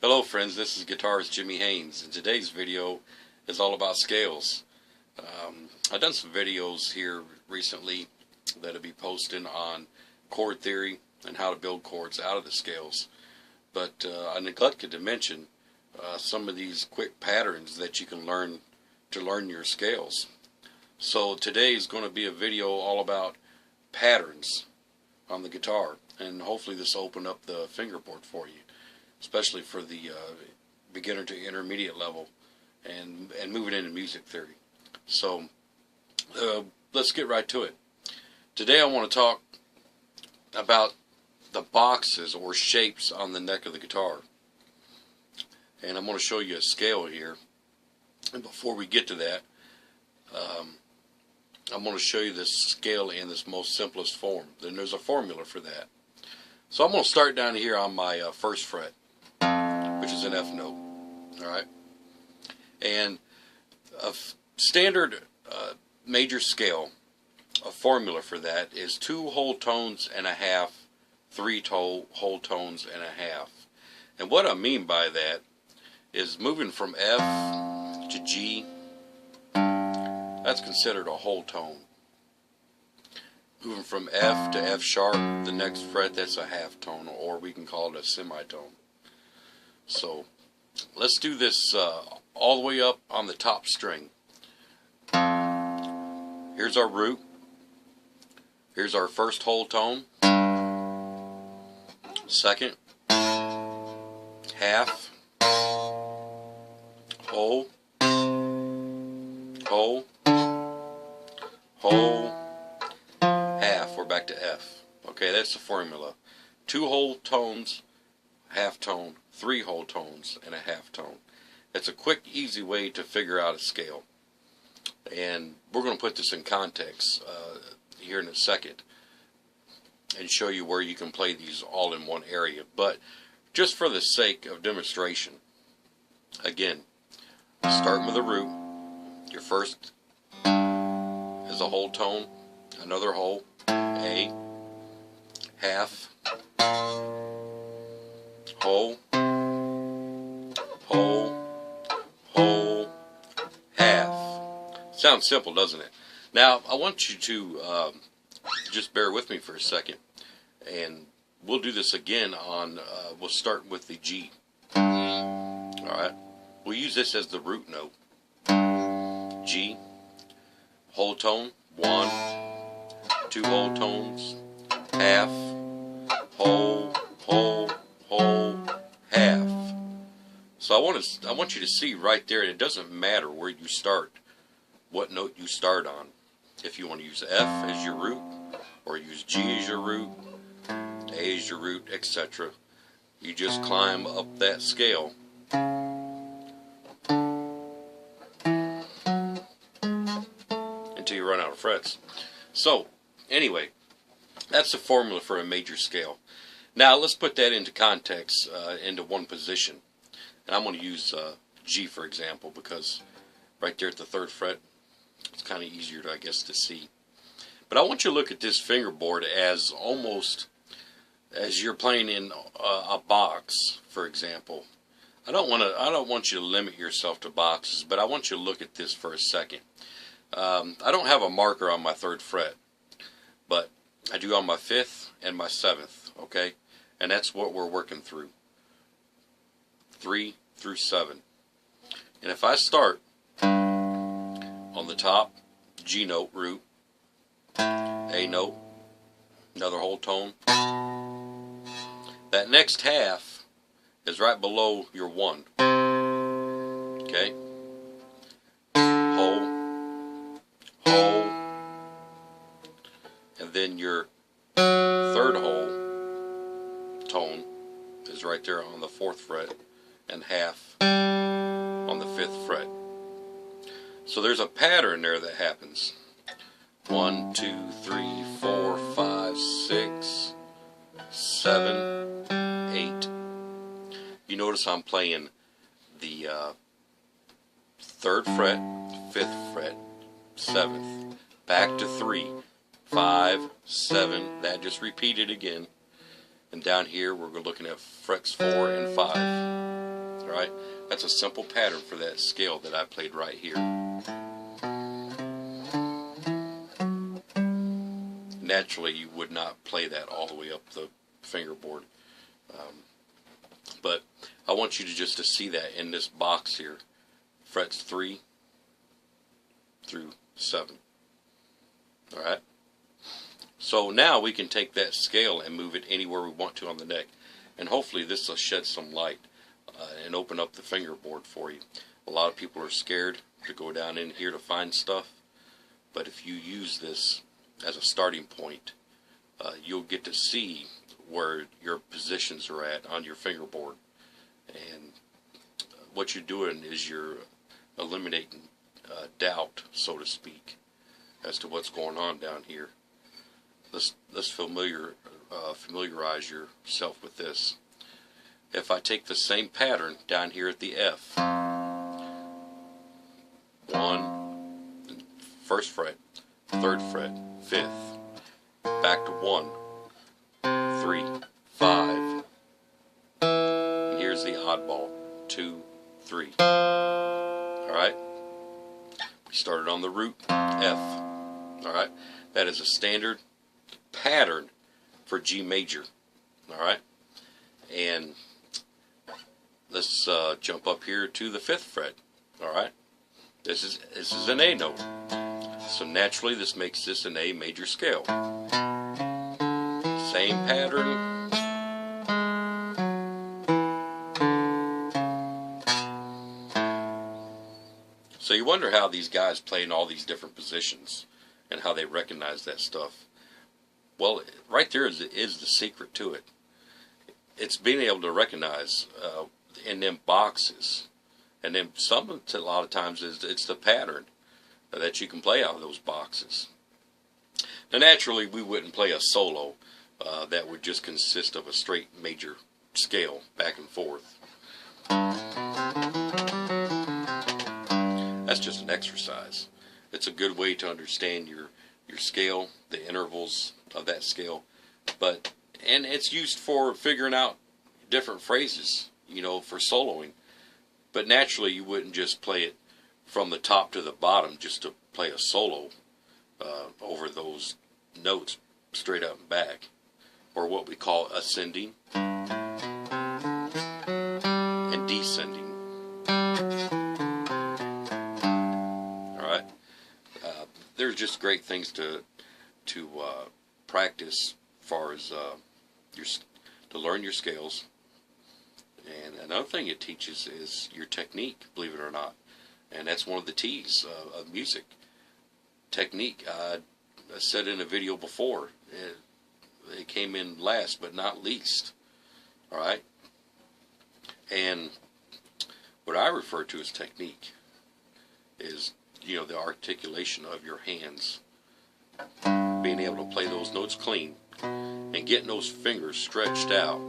Hello friends, this is Guitarist Jimmy Haynes, and today's video is all about scales. I've done some videos here recently that'll be posting on chord theory and how to build chords out of the scales, but I neglected to mention some of these quick patterns that you can learn to learn your scales. So today is going to be a video all about patterns on the guitar, and hopefully this will open up the fingerboard for you, especially for the beginner to intermediate level and moving into music theory. So let's get right to it. Today I want to talk about the boxes or shapes on the neck of the guitar, and I'm going to show you a scale here. And before we get to that, I'm going to show you this scale in this most simplest form. Then there's a formula for that. So I'm going to start down here on my first fret, which is an F note. Alright? And a standard major scale, a formula for that is 2 whole tones and a half, 3 whole tones and a half. And what I mean by that is moving from F to G, that's considered a whole tone. Moving from F to F sharp, the next fret, that's a half tone, or we can call it a semitone. So let's do this all the way up on the top string. Here's our root. Here's our first whole tone. Second, half, whole, whole, whole, half. We're back to F. Okay, that's the formula. 2 whole tones, half tone, 3 whole tones, and a half tone. That's a quick, easy way to figure out a scale. And we're going to put this in context here in a second and show you where you can play these all in one area. But just for the sake of demonstration, again, starting with a root. Your first is a whole tone, another whole, A, half, whole, whole, whole, half. Sounds simple, doesn't it? Now, I want you to just bear with me for a second, and we'll do this again on, we'll start with the G. Alright, we'll use this as the root note. G, whole tone, 1, 2 whole tones, half, whole, whole, whole, half. So I want you to see right there, it doesn't matter where you start, what note you start on. If you want to use F as your root, or use G as your root, A as your root, etc. You just climb up that scale until you run out of frets. So, anyway, that's the formula for a major scale. Now, let's put that into context, into one position. And I'm going to use G, for example, because right there at the 3rd fret, it's kind of easier, I guess, to see. But I want you to look at this fingerboard as almost as you're playing in a box, for example. I don't want you to limit yourself to boxes, but I want you to look at this for a second. I don't have a marker on my 3rd fret, but I do on my 5th and my 7th, okay? And that's what we're working through, 3 through 7. And if I start on the top, G note, root, A note, another whole tone, that next half is right below your 1, okay? Whole, whole, and then your 3rd whole tone is right there on the 4th fret, and half on the 5th fret. So there's a pattern there that happens. 1, 2, 3, 4, 5, 6, 7, 8. You notice I'm playing the 3rd fret, 5th fret, 7th, back to 3, 5, 7, that just repeated again. And down here we're looking at frets 4 and 5. That's a simple pattern for that scale that I played right here. Naturally, you would not play that all the way up the fingerboard. But I want you to just to see that in this box here. Frets 3 through 7. Alright? So now we can take that scale and move it anywhere we want to on the neck. And hopefully this will shed some light and open up the fingerboard for you. A lot of people are scared to go down in here to find stuff. But if you use this as a starting point, you'll get to see where your positions are at on your fingerboard. And what you're doing is you're eliminating doubt, so to speak, as to what's going on down here. Let's familiarize yourself with this. If I take the same pattern down here at the F, 1, first fret, 3rd fret, 5th, back to 1, 3, 5, and here's the oddball, 2, 3. Alright? We started on the root, F. Alright? That is a standard pattern for G major. Alright? And let's jump up here to the 5th fret. Alright? This is an A note. So naturally this makes this an A major scale. Same pattern. So you wonder how these guys play in all these different positions and how they recognize that stuff. Well, right there is the secret to it. It's being able to recognize in them boxes. And then a lot of times it's the pattern that you can play out of those boxes. Now naturally we wouldn't play a solo that would just consist of a straight major scale back and forth. That's just an exercise. It's a good way to understand your scale, the intervals of that scale, and it's used for figuring out different phrases, you know, for soloing. But naturally you wouldn't just play it from the top to the bottom just to play a solo over those notes straight up and back, or what we call ascending and descending. Alright? There's just great things to practice as far as to learn your scales. And another thing it teaches is your technique, believe it or not. And that's one of the T's of music. Technique. I said in a video before, it came in last but not least. Alright? And what I refer to as technique is, you know, the articulation of your hands. Being able to play those notes clean and getting those fingers stretched out.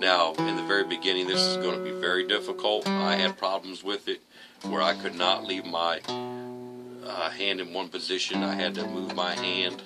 Now, in the very beginning, this is going to be very difficult. I had problems with it where I could not leave my hand in one position. I had to move my hand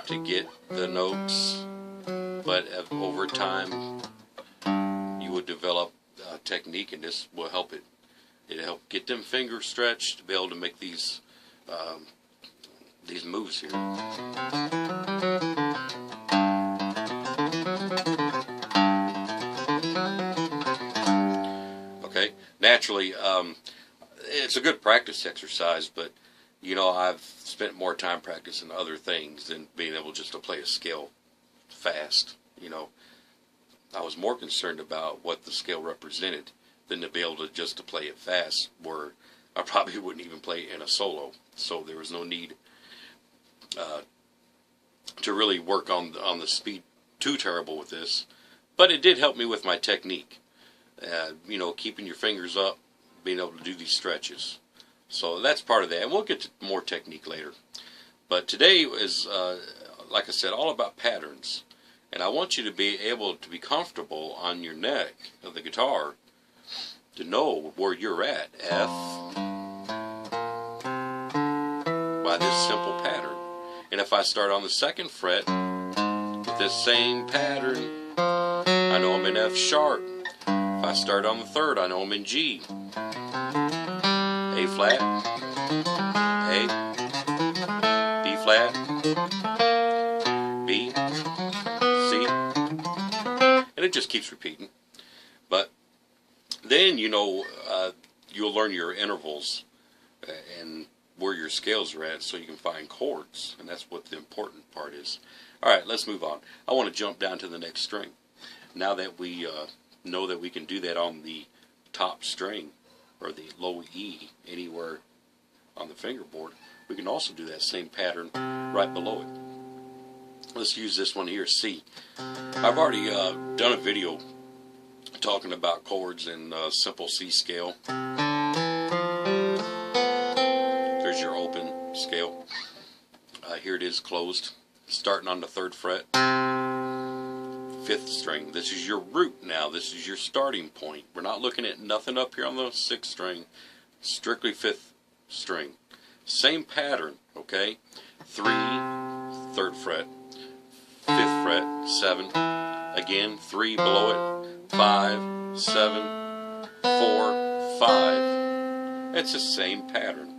to get the notes. But over time, you will develop a technique, and this will help it. It'll help get them fingers stretched to be able to make these moves here. Okay, naturally, it's a good practice exercise, but you know, I've spent more time practicing other things than being able just to play a scale fast. You know, I was more concerned about what the scale represented than to be able to just to play it fast, where I probably wouldn't even play it in a solo. So there was no need to really work on the speed too terrible with this. But it did help me with my technique. You know, keeping your fingers up, being able to do these stretches. So that's part of that. And we'll get to more technique later. But today is, like I said, all about patterns. And I want you to be able to be comfortable on your neck of the guitar to know where you're at. F. By this simple pattern. And if I start on the 2nd fret with this same pattern, I know I'm in F sharp. If I start on the third, I know I'm in G. A flat, A, B flat, B, C, and it just keeps repeating. But then, you know, you'll learn your intervals and where your scales are at, so you can find chords, and that's what the important part is. Alright, let's move on. I want to jump down to the next string. Now that we know that we can do that on the top string, or the low E, anywhere on the fingerboard, we can also do that same pattern right below it. Let's use this one here, C. I've already done a video talking about chords in simple C scale. There's your open scale. Here it is closed, starting on the 3rd fret, 5th string. This is your root now. This is your starting point. We're not looking at nothing up here on the 6th string. Strictly 5th string. Same pattern, okay? 3, 3rd fret, 5th fret, 7. Again, 3 below it, 5, 7, 4, 5. It's the same pattern.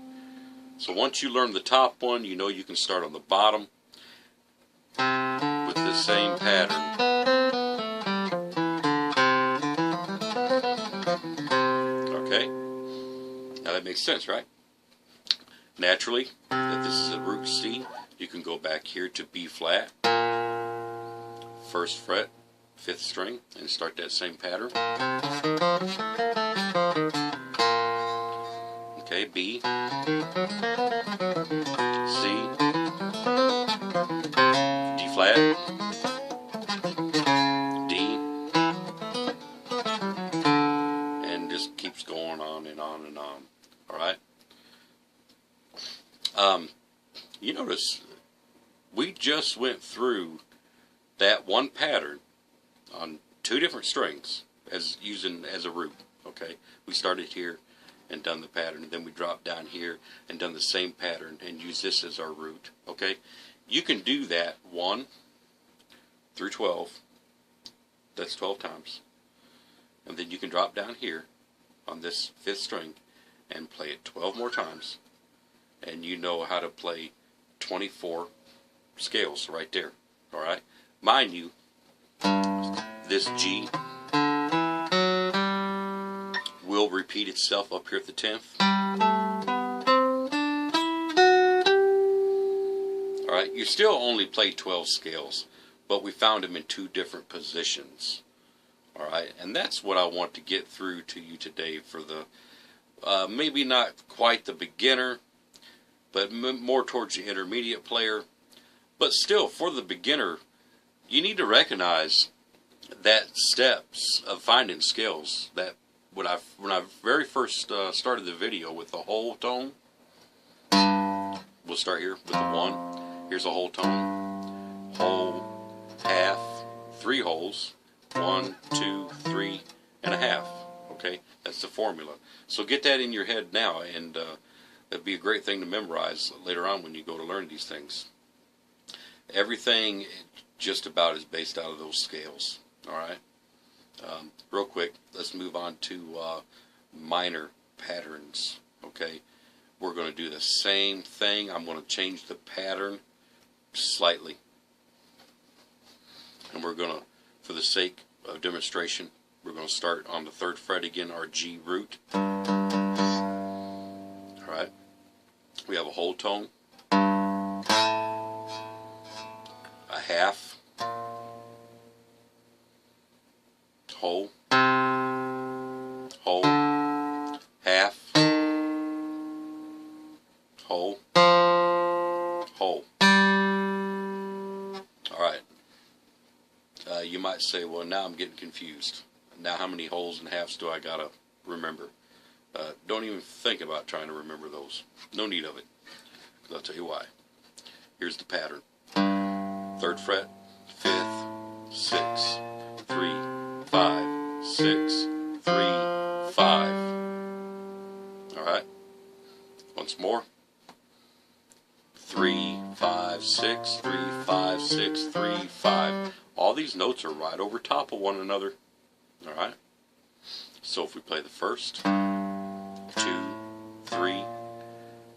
So once you learn the top one, you know you can start on the bottom with the same pattern. Okay? Now that makes sense, right? Naturally, if this is a root C, you can go back here to B flat, 1st fret, 5th string, and start that same pattern. Okay, B, C, D flat, D, and just keeps going on and on and on. Alright? You notice we just went through that one pattern on 2 different strings as using as a root. Okay, we started here and done the pattern, and then we dropped down here and done the same pattern and use this as our root. Okay, you can do that 1 through 12. That's 12 times, and then you can drop down here on this 5th string and play it 12 more times, and you know how to play 24 scales right there. Alright, mind you, this G will repeat itself up here at the 10th. Alright, you still only play 12 scales, but we found them in 2 different positions. Alright, and that's what I want to get through to you today for the maybe not quite the beginner, but more towards the intermediate player. But still, for the beginner, you need to recognize that steps of finding scales. That when I very first started the video with the whole tone, we'll start here with the 1. Here's a whole tone, whole, half, 3 wholes, 1, 2, 3, and a half. Okay, that's the formula. So get that in your head now, and that'd be a great thing to memorize later on when you go to learn these things. Everything just about is based out of those scales. Alright? Real quick, let's move on to minor patterns. Okay? We're going to do the same thing. I'm going to change the pattern slightly. And we're going to, for the sake of demonstration, we're going to start on the 3rd fret again, our G root. Alright? We have a whole tone, a half, whole, whole, half, whole, whole. Alright. You might say, well, now I'm getting confused. Now how many wholes and halves do I gotta remember? Don't even think about trying to remember those. No need of it. 'Cause I'll tell you why. Here's the pattern. 3rd fret, 5th, 6, 3, 5, 6, 3, 5. Alright? Once more. 3, 5, 6, 3, 5, 6, 3, 5. All these notes are right over top of one another. Alright? So if we play the first, 2, 3,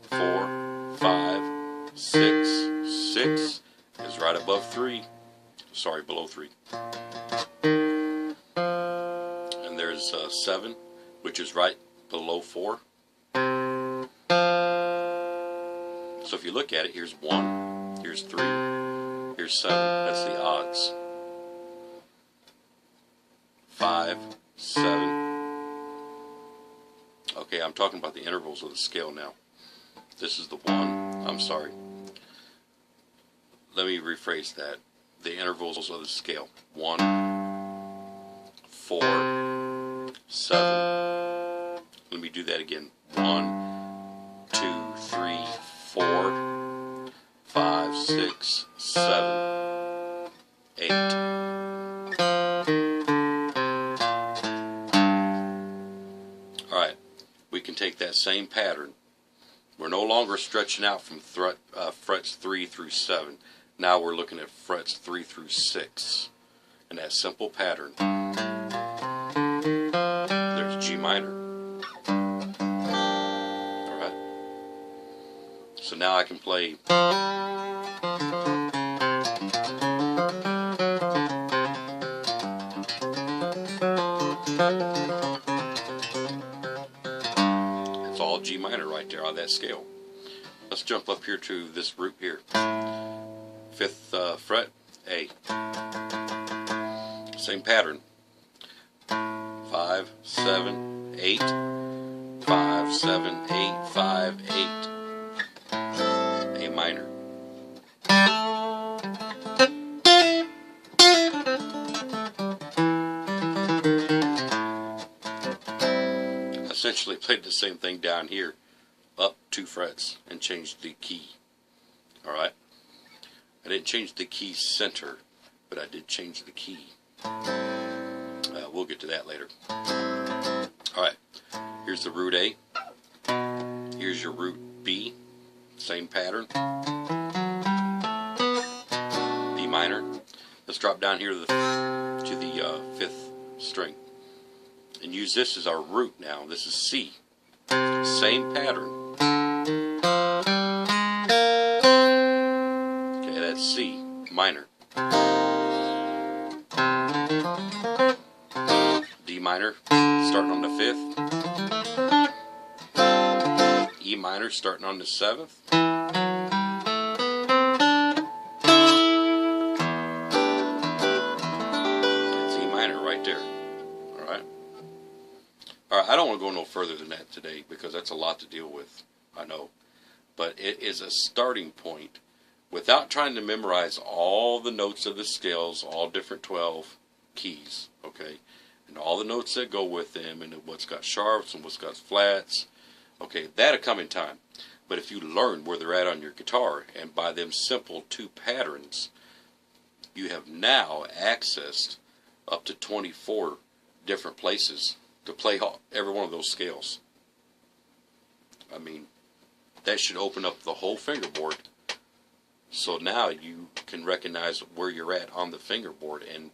4, 5, 6, 6 is right above 3. Sorry, below 3. And there's 7, which is right below 4. So if you look at it, here's 1, here's 3, here's 7. That's the odds. 5, 7. Okay, I'm talking about the intervals of the scale now. This is the 1. I'm sorry. Let me rephrase that. The intervals of the scale. 1, 4, 7. Let me do that again. 1, 2, 3, 4, 5, 6, 7, 8. Alright, we can take that same pattern. We're no longer stretching out from frets 3 through 7. Now we're looking at frets 3 through 6. And that simple pattern. There's G minor. Alright. So now I can play. It's all G minor right there on that scale. Let's jump up here to this root here. 5th fret, A. Same pattern. 5, 7, 8. 5, 7, 8, 5, 8. A minor. Essentially played the same thing down here, up 2 frets, and changed the key. Alright? I didn't change the key center, but I did change the key. We'll get to that later. Alright, here's the root A. Here's your root B. Same pattern. B minor. Let's drop down here to the 5th string. And use this as our root now. This is C. Same pattern. Okay, that's C minor. D minor, starting on the 5th. E minor, starting on the 7th. That's E minor right there. Alright? Alright, I don't want to go no further than that today because that's a lot to deal with. I know. But it is a starting point without trying to memorize all the notes of the scales, all different 12 keys, okay? And all the notes that go with them, and what's got sharps and what's got flats, okay, that'll come in time. But if you learn where they're at on your guitar, and by them simple 2 patterns, you have now accessed up to 24 different places to play every one of those scales. I mean, that should open up the whole fingerboard. So now you can recognize where you're at on the fingerboard and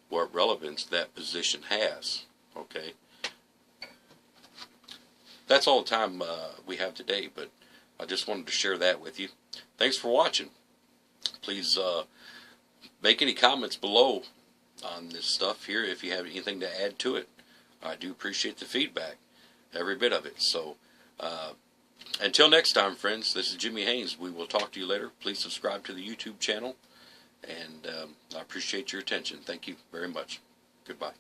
what relevance that position has. Okay? That's all the time we have today, but I just wanted to share that with you. Thanks for watching. Please make any comments below on this stuff here if you have anything to add to it. I do appreciate the feedback, every bit of it. So until next time, friends, this is Jimmy Haynes. We will talk to you later. Please subscribe to the YouTube channel, and I appreciate your attention. Thank you very much. Goodbye.